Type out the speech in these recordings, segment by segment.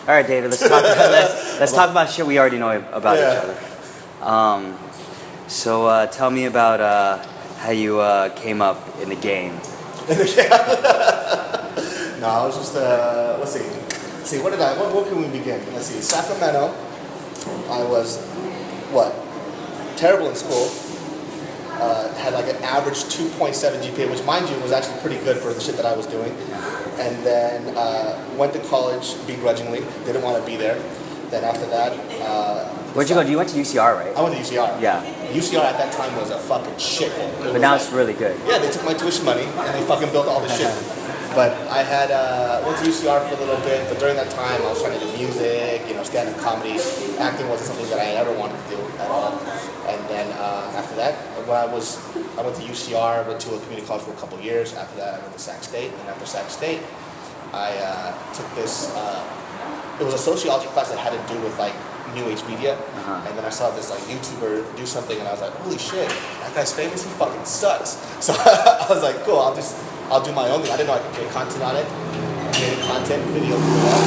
All right, David. Let's talk about shit we already know about each other. So tell me about how you came up in the game. No, I was just let's see. What can we begin? Let's see. Sacramento. I was terrible in school. Had like an average 2.7 GPA, which, mind you, was actually pretty good for the shit that I was doing. And then went to college begrudgingly. Didn't want to be there. Then after that, Where'd you go? You went to UCR, right? I went to UCR. Yeah. UCR at that time was a fucking shithole. But now it's really good. Yeah, they took my tuition money and they fucking built all this shit. But I had went to UCR for a little bit, but during that time I was trying to do music, stand-up comedy. Acting wasn't something that I ever wanted to do at all. And then after that, I went to UCR, went to a community college for a couple of years. After that, I went to Sac State, and after Sac State, I took this. It was a sociology class that had to do with like new age media, and then I saw this like YouTuber do something, and I was like, holy shit, that guy's famous. He fucking sucks. So I was like, cool. I'll do my own thing. I didn't know I could create content on it. I created content, video blew up.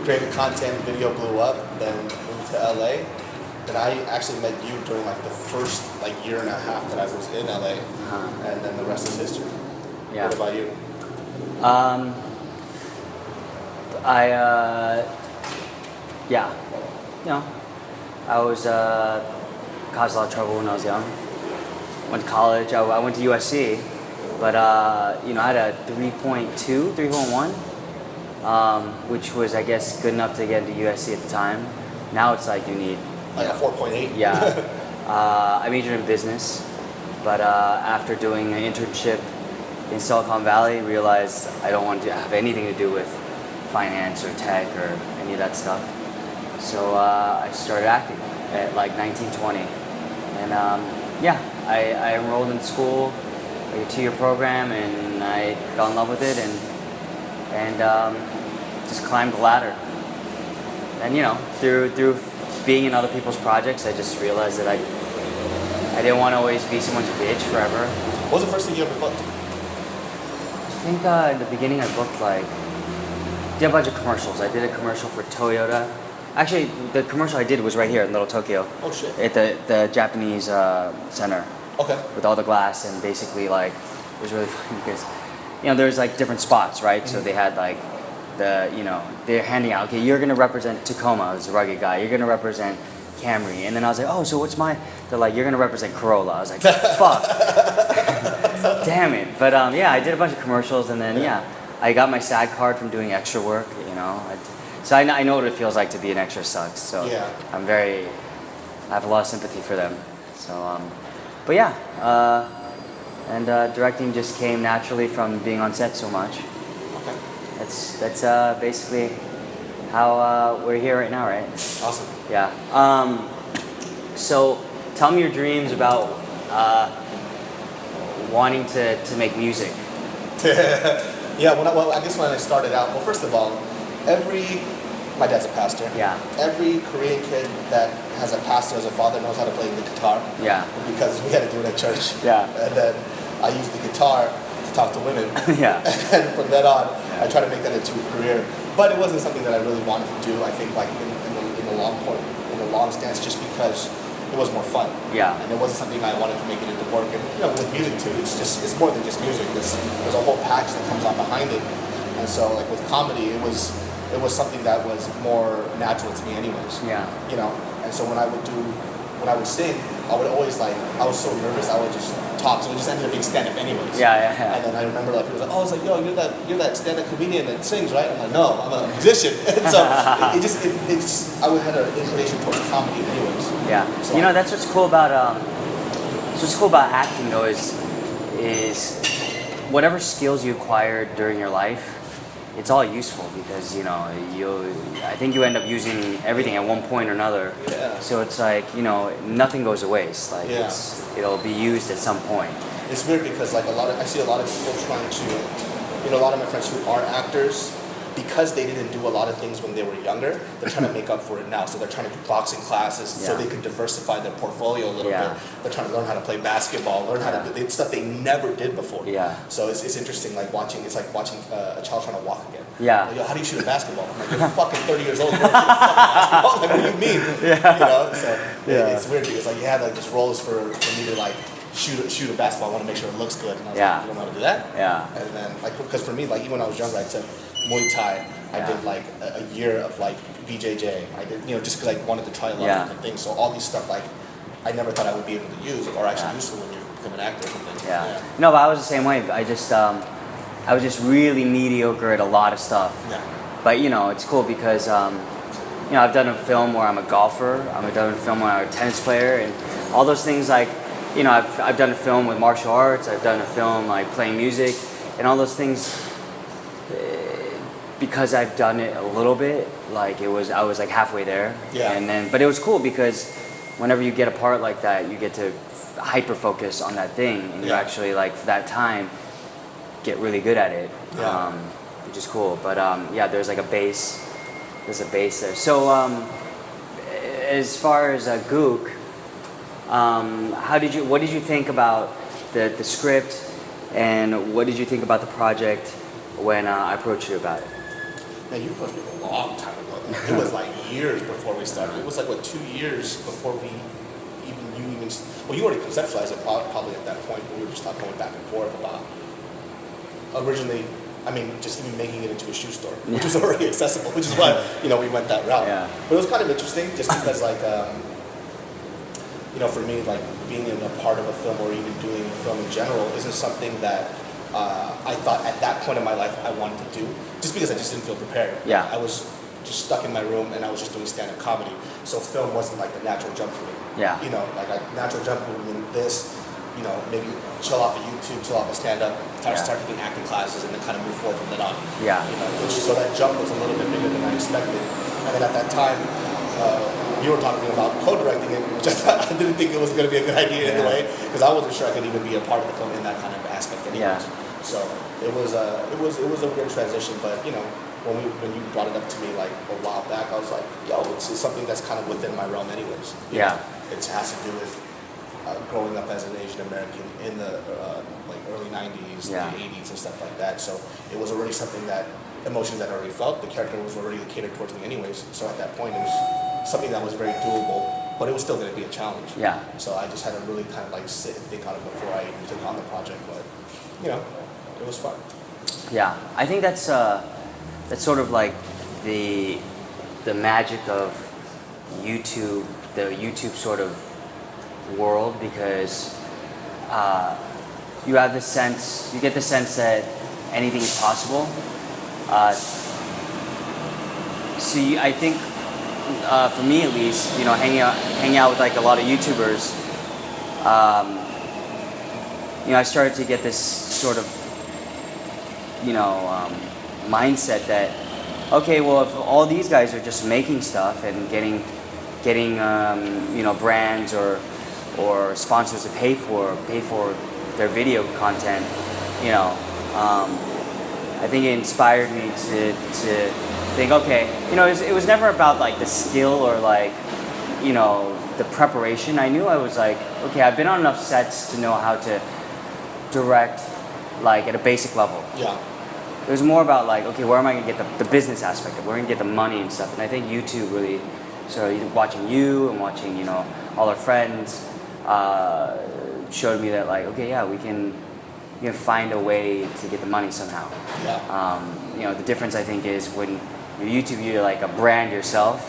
Created content, video blew up. Then moved to LA. Then I actually met you during like the first like year and a half that I was in LA, and then the rest is history. Yeah. What about you? I was caused a lot of trouble when I was young. Went to college. I went to USC, but I had a 3.1, which was, I guess, good enough to get into USC at the time. Now it's like you need like a 4.8. Yeah. I majored in business, but after doing an internship in Silicon Valley, realized I don't want to have anything to do with finance or tech or any of that stuff. So I started acting at like 19, 20. And I enrolled in school, like a 2-year program, and I fell in love with it and just climbed the ladder. And through being in other people's projects, I just realized that I didn't want to always be someone's bitch forever. What was the first thing you ever booked? I think in the beginning I booked did a bunch of commercials. I did a commercial for Toyota. Actually, the commercial I did was right here in Little Tokyo. Oh shit. At the Japanese center. Okay. With all the glass, and basically it was really funny because there's like different spots, right? Mm-hmm. So they had like they're handing out, okay, you're gonna represent Tacoma as a rugged guy. You're gonna represent Camry, and then I was like, oh, so what's my? They're like, you're gonna represent Corolla. I was like, fuck. Damn it. But I did a bunch of commercials, and then I got my SAG card from doing extra work. So I know what it feels like to be an extra sucks. So I have a lot of sympathy for them. So and directing just came naturally from being on set so much. Okay. That's basically how we're here right now, right? Awesome. Yeah. So tell me your dreams about wanting to make music. I guess when I started out, well, first of all, my dad's a pastor. Yeah. Every Korean kid that has a pastor as a father knows how to play the guitar. Yeah. Because we had to do it at church. Yeah. And then I used the guitar to talk to women. Yeah. And from then on, I tried to make that into a career. But it wasn't something that I really wanted to do. I think in the long stance, just because it was more fun. Yeah. And it wasn't something I wanted to make it into work. And with music too, it's more than just music. There's a whole package that comes on behind it. And so with comedy, it was something that was more natural to me anyways. Yeah. And so when I would sing, I would always I was so nervous, I would just talk, so it just ended up being stand-up anyways. Yeah. And then I remember people were like, oh, it's like, yo, you're that stand-up comedian that sings, right? I'm like, no, I'm a musician. And so I had an inclination towards comedy anyways. Yeah. So that's what's cool about acting though is whatever skills you acquired during your life, it's all useful because I think you end up using everything at one point or another. Yeah. So it's like nothing goes to waste. It'll be used at some point. It's weird because I see a lot of people trying to, a lot of my friends who are actors because they didn't do a lot of things when they were younger, they're trying to make up for it now. So they're trying to do boxing classes so they can diversify their portfolio a little bit. They're trying to learn how to play basketball, learn how to do stuff they never did before. So it's interesting, like watching a child trying to walk again. Like, yo, how do you shoot a basketball? I'm like, you're fucking 30 years old. You don't shoot a fucking basketball? Like, what do you mean? You know? So it's weird because like you have like this roles for me to like shoot a basketball. I want to make sure it looks good. And I was like, you don't know how to do that? And then like because for me, like even when I was younger, I took Muay Thai. I did like a year of like BJJ. I did, you know, just because I wanted to try a lot of different things. So all these stuff like I never thought I would be able to use or actually use it when you become an actor or something. No, but I was the same way. I was just really mediocre at a lot of stuff. But you know, it's cool because you know, I've done a film where I'm a golfer. I've done a film where I'm a tennis player, and all those things. Like, you know, I've done a film with martial arts. I've done a film like playing music, and all those things. Because I've done it a little bit, like I was like halfway there. And then, but it was cool because whenever you get a part like that, you get to hyper focus on that thing, and you actually like for that time get really good at it, which is cool. But there's like a base. There's a base there. So as far as Gook, what did you think about the script, and what did you think about the project when I approached you about it? Man, you approached me a long time ago. It was like years before we started. It was like, what, 2 years before you already conceptualized it probably at that point, but we were just going back and forth about originally, I mean, just even making it into a shoe store, which was already accessible, which is why, you know, we went that route. But it was kind of interesting just because like, you know, for me, like being in a part of a film or even doing film in general isn't something that I thought at that point in my life I wanted to do, just because I just didn't feel prepared. I was just stuck in my room and I was just doing stand-up comedy, so film wasn't like the natural jump for me. You know, like a natural jump would mean this, you know, maybe chill off of YouTube, chill off of stand-up, start taking acting classes, and then kind of move forward from then on. You know, so that jump was a little bit bigger than I expected. And then at that time, you were talking about co-directing it, which I didn't think it was going to be a good idea in a way, because I wasn't sure I could even be a part of the film in that kind of aspect anyways. So it was a weird transition, but you know, when you brought it up to me like a while back, I was like, yo, it's something that's kind of within my realm anyways. You know? It has to do with growing up as an Asian American in the like early 90s, late 80s and stuff like that. So it was already something that emotions that I already felt. The character was already catered towards me anyways. So at that point, it was something that was very doable, but it was still going to be a challenge. So I just had to really kind of like sit and think on it before I even took on the project. But you know, it was fun. I think that's sort of like the magic of YouTube, the YouTube sort of world, because you get the sense that anything is possible. I think for me at least, you know, hanging out with like a lot of YouTubers, you know, I started to get this sort of, you know, mindset that, okay, well, if all these guys are just making stuff and getting you know, brands or sponsors to pay for their video content, you know, I think it inspired me to think, okay, you know, it was never about like the skill or like, you know, the preparation. I knew I was like, okay, I've been on enough sets to know how to direct like at a basic level. It was more about like, okay, where am I going to get the business aspect of, where am I going to get the money and stuff. And I think YouTube really, so watching you and watching, you know, all our friends showed me that like, okay, yeah, we can find a way to get the money somehow. You know, the difference I think is when you're YouTube, you're like a brand yourself.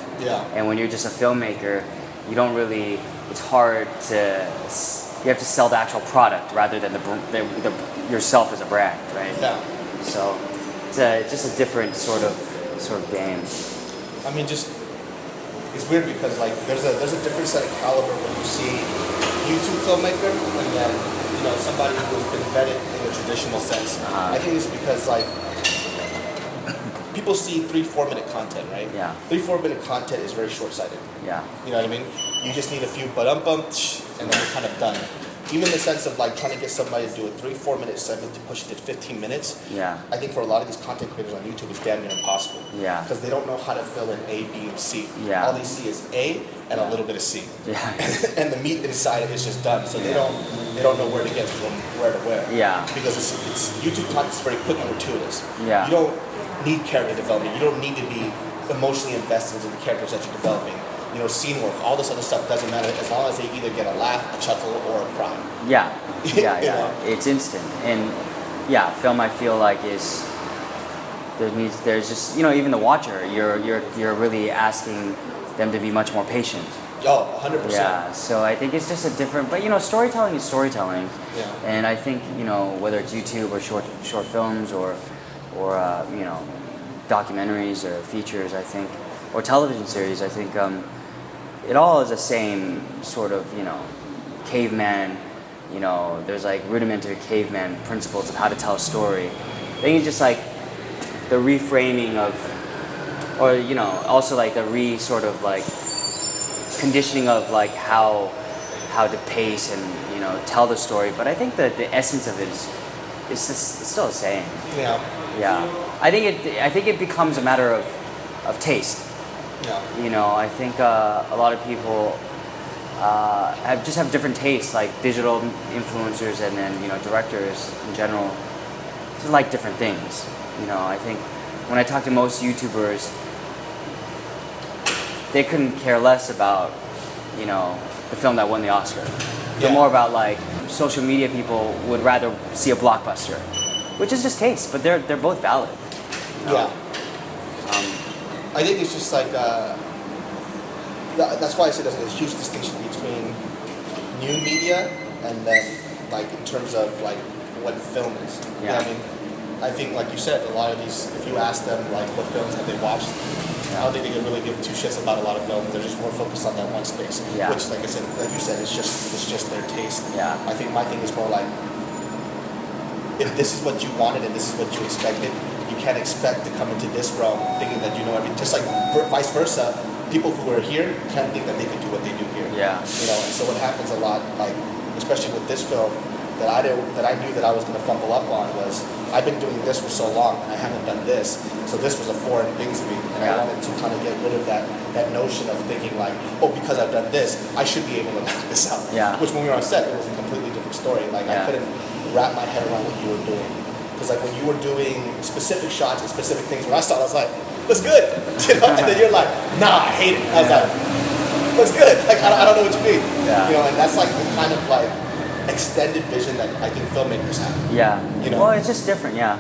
And when you're just a filmmaker, you don't really, it's hard to, you have to sell the actual product rather than the yourself as a brand, right? So it's just a different sort of game. I mean, just it's weird because like there's a different set of caliber when you see YouTube filmmaker and then, you know, somebody who's been vetted in the traditional sense. I think it's because like people see 3-4 minute content, right? 3-4 minute content is very short sighted. You know what I mean? You just need a few and then you're kind of done. even in the sense of like trying to get somebody to do a 3-4 minute segment to push it to 15 minutes. Yeah. I think for a lot of these content creators on YouTube, it's damn near impossible. Yeah. Because they don't know how to fill in A, B, and C. Yeah. All they see is A and a little bit of C. Yeah. And the meat inside is just done. So they don't know where to get from where to where. Yeah. Because it's YouTube content is very quick and gratuitous. Yeah. You don't need character development. You don't need to be emotionally invested into the characters that you're developing. You know, scene work, all this other stuff doesn't matter as long as they either get a laugh, a chuckle, or a cry. Yeah, yeah, You yeah. know? It's instant, and yeah, film I feel like is there's just even the watcher. You're really asking them to be much more patient. Oh, 100%. Yeah, so I think it's just a different, but storytelling is storytelling. Yeah. And I think whether it's YouTube or short films or documentaries or features, I think, or television series, I think it all is the same sort of caveman. There's like rudimentary caveman principles of how to tell a story. I think it's just like the reframing of, or also like the sort of like conditioning of like how to pace and tell the story. But I think that the essence of it is just, it's still the same. Yeah. Yeah. I think it becomes a matter of taste. Yeah. I think a lot of people have different tastes, like digital influencers and then directors in general just like different things. I think when I talk to most YouTubers, they couldn't care less about the film that won the Oscar. They're more about like social media people would rather see a blockbuster, which is just taste, but they're both valid. Yeah. I think it's just like that's why I say there's a huge distinction between new media and then like in terms of like what film is. Yeah. You know what I mean? I think like you said, a lot of these, if you ask them like what films have they watched, I don't think they can really give two shits about a lot of films. They're just more focused on that one space. Yeah. Which, like I said, like you said, it's just their taste. Yeah. I think my thing is more like, if this is what you wanted and this is what you expected, you can't expect to come into this realm thinking that you know everything. Just like vice versa, people who are here can't think that they can do what they do here. Yeah. And so what happens a lot, like especially with this film, that I knew that I was going to fumble up on was I've been doing this for so long and I haven't done this, so this was a foreign thing to me, and I wanted to kind of get rid of that notion of thinking like, oh, because I've done this, I should be able to knock this out. Yeah. Which when we were on set, it was a completely different story. Like I couldn't wrap my head around what you were doing, because like when you were doing specific shots and specific things, when I saw it, I was like, looks good, and then you're like, nah, I hate it. I was like, looks good. Like I don't know what you mean. Yeah. And that's like the kind of like extended vision that I think filmmakers have. Yeah. Well, it's just different. Yeah.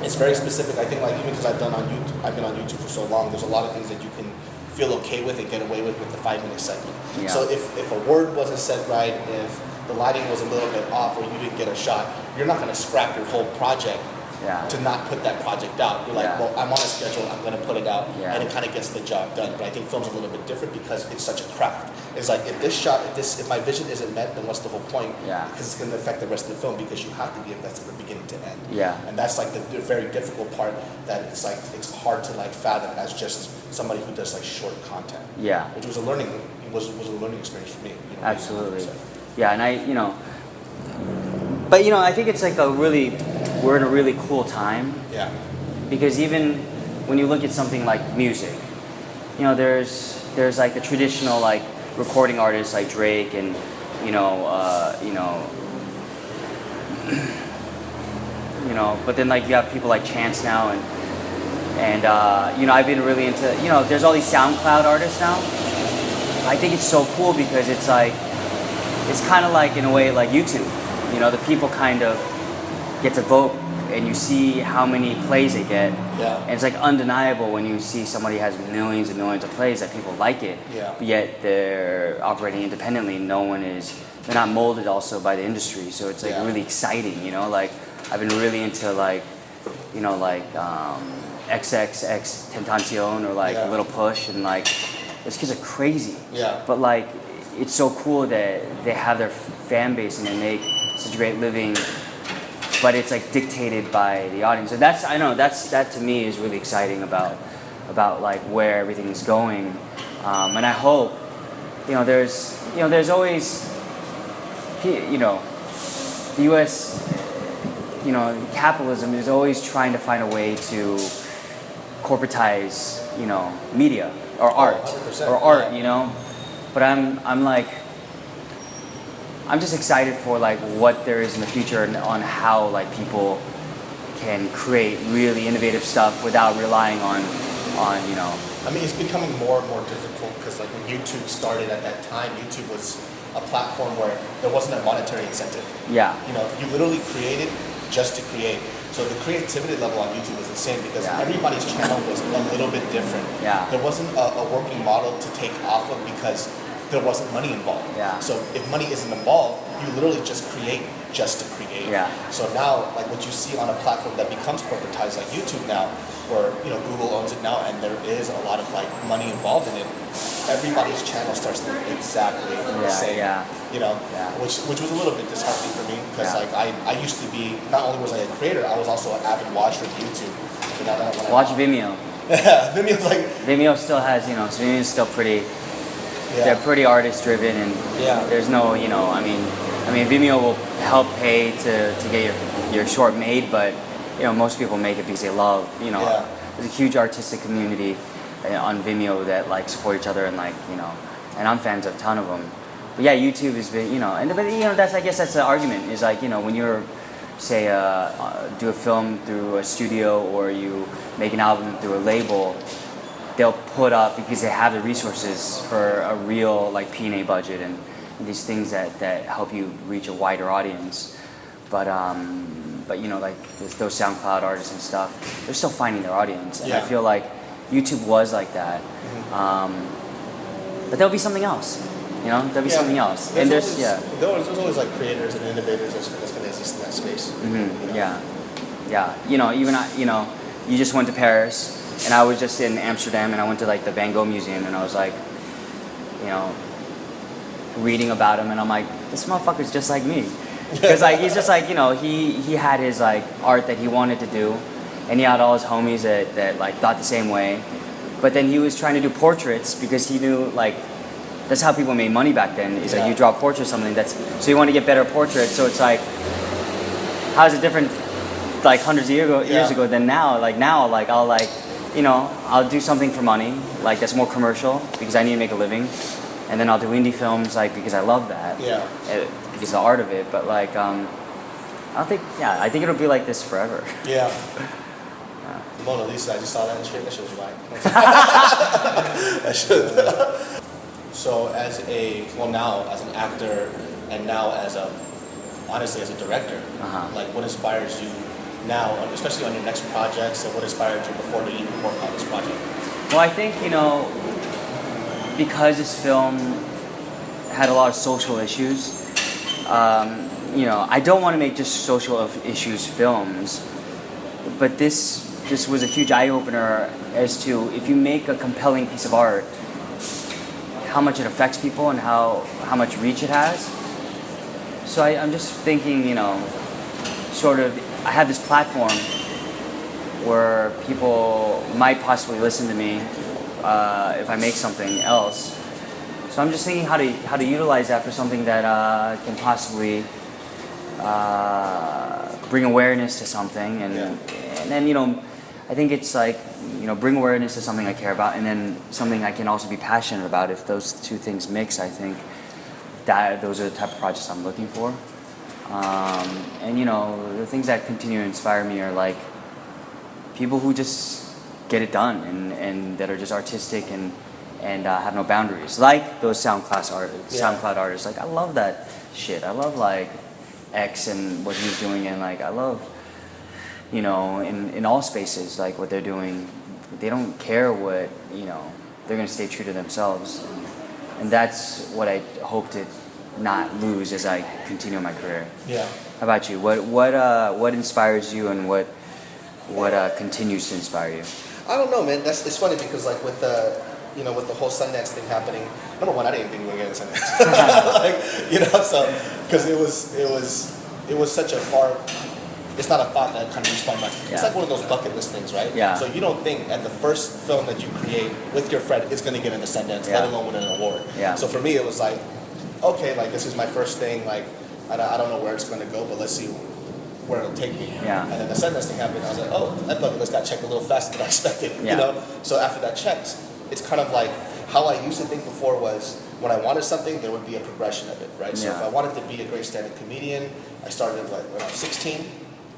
It's very specific. I think like even because I've been on YouTube for so long, there's a lot of things that you can feel okay with and get away with the 5-minute segment. Yeah. So if a word wasn't said right, if the lighting was a little bit off or you didn't get a shot, you're not going to scrap your whole project to not put that project out. You're like, well, I'm on a schedule, I'm going to put it out, and it kind of gets the job done. But I think film's a little bit different because it's such a craft. It's like if my vision isn't met, then what's the whole point? Because it's going to affect the rest of the film because you have to be invested from beginning to end. Yeah. And that's like the very difficult part that it's like it's hard to like fathom as just somebody who does like short content. Yeah. Which was a learning experience for me. Absolutely. Yeah, and but I think it's like we're in a really cool time. Yeah. Because even when you look at something like music, there's like the traditional like recording artists like Drake and but then like you have people like Chance now and I've been really into there's all these SoundCloud artists now. I think it's so cool because it's like it's kind of like in a way like YouTube. The people kind of get to vote and you see how many plays they get. Yeah. And it's like undeniable when you see somebody has millions and millions of plays that people like it. Yeah. But yet they're operating independently. They're not molded also by the industry. So it's like really exciting, Like I've been really into like XXX Tentacion or like Little Push and like those kids are crazy. Yeah. But like it's so cool that they have their fan base and they make such a great living, but it's like dictated by the audience. And that to me is really exciting about like where everything's going. And I hope, there's always, the U.S., capitalism is always trying to find a way to corporatize, media or art 100%, or art, yeah. But I'm like, I'm just excited for like what there is in the future and on how like people can create really innovative stuff without relying on. I mean, it's becoming more and more difficult because like when YouTube started at that time, YouTube was a platform where there wasn't a monetary incentive. Yeah. You literally created just to create. So the creativity level on YouTube was insane because everybody's channel was a little bit different. Yeah. There wasn't a working model to take off of because there wasn't money involved. Yeah. So if money isn't involved, you literally just create just to create. Yeah. So now, like what you see on a platform that becomes corporatized like YouTube now, where Google owns it now, and there is a lot of like money involved in it. Everybody's channel starts to look exactly the same. Yeah. Which was a little bit disheartening for me because like I used to be, not only was I a creator, I was also an avid watcher of YouTube. But now that when Watch Vimeo. Yeah, Vimeo's like Vimeo still has Vimeo's still pretty. They're pretty artist driven, and there's no I mean Vimeo will help pay to get your short made, but most people make it because they love there's a huge artistic community on Vimeo that like support each other, and like and I'm fans of a ton of them. But yeah, YouTube has been that's, I guess that's the argument is like when you're say do a film through a studio or you make an album through a label, they'll put up because they have the resources for a real like P&A budget and these things that help you reach a wider audience. But like those SoundCloud artists and stuff, they're still finding their audience, and I feel like YouTube was like that. But there'll be something else, there'll be something else. There's always like creators and innovators that's going to exist in that space. Even you just went to Paris. And I was just in Amsterdam, and I went to like the Van Gogh Museum, and I was like, reading about him, and I'm like, this motherfucker's just like me, because like he's just like he had his like art that he wanted to do, and he had all his homies that like thought the same way, but then he was trying to do portraits because he knew like that's how people made money back then. Is like you draw portraits, something so you want to get better portraits. So it's like, how is it different, like hundreds of years ago than now? Like now, like I'll do something for money, like that's more commercial because I need to make a living, and then I'll do indie films like because I love that, because of the art of it. But like, I think it'll be like this forever. Yeah. Mona Lisa, I just saw that and shit. That shit was whack. That shit. So now as an actor, and now honestly as a director, like what inspires you now, especially on your next projects, and what inspired you before to even work on this project? Well, I think, because this film had a lot of social issues, I don't want to make just social issues films, but this was a huge eye-opener as to if you make a compelling piece of art, how much it affects people and how much reach it has. So I'm just thinking, sort of, I have this platform where people might possibly listen to me if I make something else. So I'm just thinking how to utilize that for something that can possibly bring awareness to something, and then I think it's like bring awareness to something I care about, and then something I can also be passionate about. If those two things mix, I think that those are the type of projects I'm looking for. And the things that continue to inspire me are like people who just get it done and that are just artistic and have no boundaries, like those SoundCloud artists. Like I love that shit. I love like X and what he's doing, and like I love in all spaces like what they're doing. They don't care what they're gonna stay true to themselves, and that's what I hope to not lose as I continue my career. Yeah. How about you? What inspires you, and what continues to inspire you? I don't know, man. It's funny because like with the with the whole Sundance thing happening. Number one, I didn't think we were getting Sundance. Like so because it was such a far. It's not a thought that kind of reached my mind. It's like one of those bucket list things, right? Yeah. So you don't think that the first film that you create with your friend is going to get into Sundance, let alone win an award. Yeah. So for me, it was like, okay, like this is my first thing, like I don't know where it's going to go, but let's see where it'll take me. Yeah. And then the Sundance thing happened. I was like, oh, that bucket list got checked a little faster than I expected. Yeah. You know. So after that checked, it's kind of like how I used to think before was when I wanted something, there would be a progression of it, right? So if I wanted to be a great stand-up comedian, I started like when I was 16,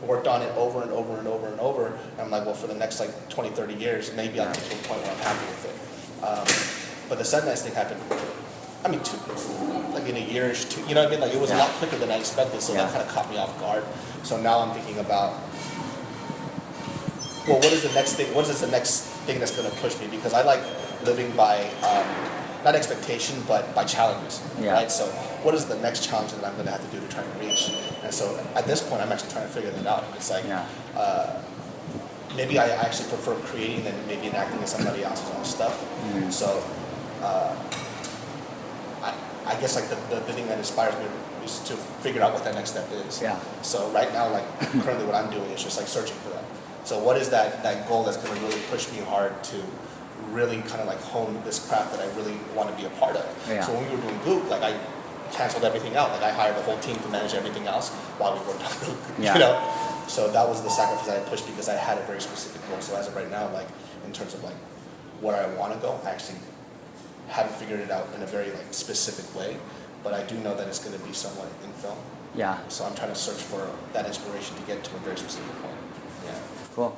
worked on it over and over and over and over. And I'm like, well, for the next like 20, 30 years, maybe I'll get to a point where I'm happy with it. But the Sundance thing happened, I mean, like in a year-ish, you know what I mean? Like it was a lot quicker than I expected, so that kind of caught me off guard. So now I'm thinking about, well, what is the next thing? What is the next thing that's going to push me? Because I like living by not expectation, but by challenges, right? So what is the next challenge that I'm going to have to do to try and reach? And so at this point, I'm actually trying to figure that out. It's like maybe I actually prefer creating than maybe enacting in somebody else's own stuff. So I guess like the thing that inspires me is to figure out what that next step is. Yeah. So right now, like currently what I'm doing is just like searching for that. So what is that goal that's going to really push me hard to really kind of like hone this craft that I really want to be a part of? Yeah. So when we were doing Gook, like I canceled everything out. Like I hired the whole team to manage everything else while we worked on Gook. Yeah. You know? So that was the sacrifice I pushed because I had a very specific goal. So as of right now, like in terms of like where I want to go, I actually haven't figured it out in a very like specific way. But I do know that it's going to be somewhat in film. Yeah. So I'm trying to search for that inspiration to get to a very specific point. Yeah. Cool.